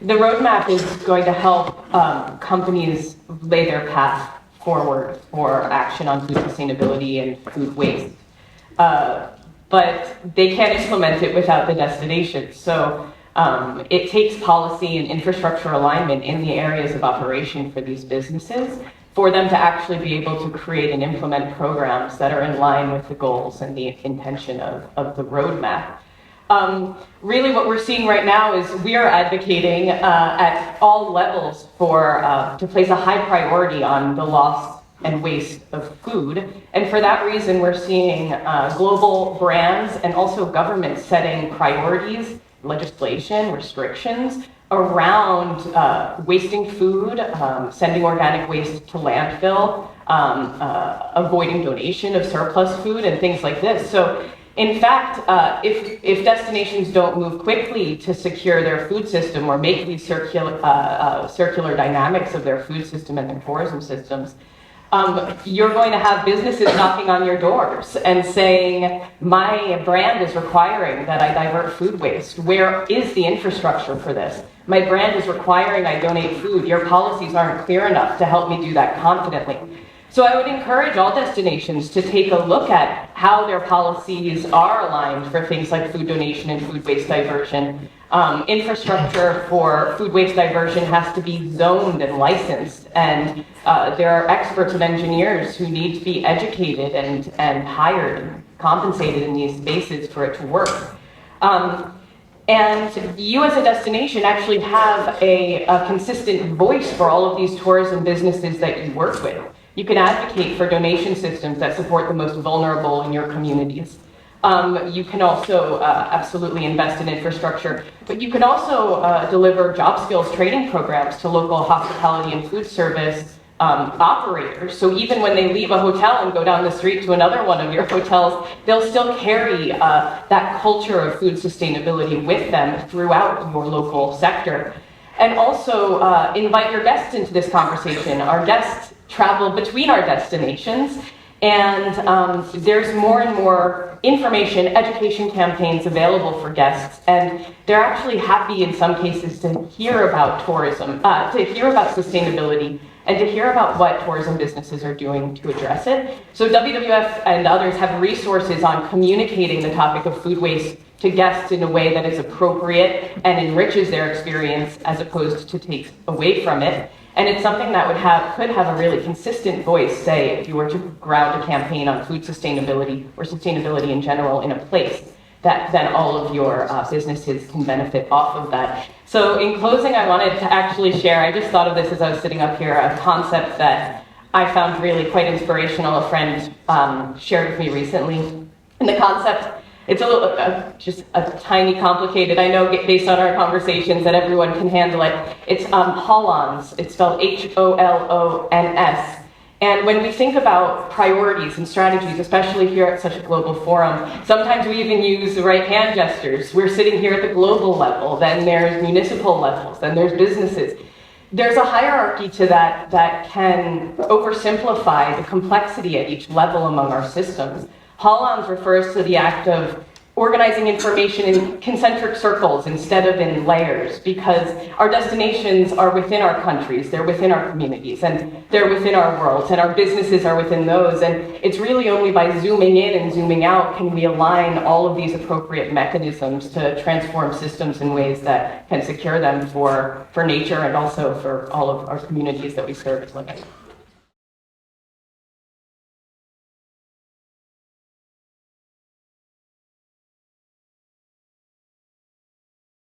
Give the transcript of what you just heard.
The roadmap is going to help companies lay their path forward for action on food sustainability and food waste. But they can't implement it without the destination. So it takes policy and infrastructure alignment in the areas of operation for these businesses for them to actually be able to create and implement programs that are in line with the goals and the intention of the roadmap. Really what we're seeing right now is we are advocating at all levels to place a high priority on the loss and waste of food. And for that reason, we're seeing global brands and also governments setting priorities, legislation, restrictions around wasting food, sending organic waste to landfill, avoiding donation of surplus food and things like this. So in fact, if destinations don't move quickly to secure their food system or make these circular dynamics of their food system and their tourism systems, you're going to have businesses knocking on your doors and saying, my brand is requiring that I divert food waste. Where is the infrastructure for this? My brand is requiring I donate food. Your policies aren't clear enough to help me do that confidently. So I would encourage all destinations to take a look at how their policies are aligned for things like food donation and food waste diversion. Infrastructure for food waste diversion has to be zoned and licensed, and there are experts and engineers who need to be educated and hired and compensated in these spaces for it to work. And you as a destination actually have a consistent voice for all of these tourism businesses that you work with. You can advocate for donation systems that support the most vulnerable in your communities. You can also absolutely invest in infrastructure, but you can also deliver job skills training programs to local hospitality and food service operators. So even when they leave a hotel and go down the street to another one of your hotels, they'll still carry that culture of food sustainability with them throughout your local sector. And also invite your guests into this conversation. Our guests travel between our destinations, and there's more and more information, education campaigns available for guests, and they're actually happy in some cases to hear about tourism, to hear about sustainability, and to hear about what tourism businesses are doing to address it. So WWF and others have resources on communicating the topic of food waste to guests in a way that is appropriate and enriches their experience as opposed to takes away from it. And it's something that could have a really consistent voice, say, if you were to ground a campaign on food sustainability or sustainability in general in a place, that then all of your businesses can benefit off of that. So in closing, I wanted to actually share, I just thought of this as I was sitting up here, a concept that I found really quite inspirational. A friend shared with me recently. And the concept, it's a little, just a tiny complicated, I know based on our conversations that everyone can handle it. It's HOLONS, it's spelled HOLONS. And when we think about priorities and strategies, especially here at such a global forum, sometimes we even use the right hand gestures. We're sitting here at the global level, then there's municipal levels, then there's businesses. There's a hierarchy to that that can oversimplify the complexity at each level among our systems. HOLONS refers to the act of organizing information in concentric circles instead of in layers, because our destinations are within our countries, they're within our communities, and they're within our worlds, and our businesses are within those. And it's really only by zooming in and zooming out can we align all of these appropriate mechanisms to transform systems in ways that can secure them for nature and also for all of our communities that we serve as living.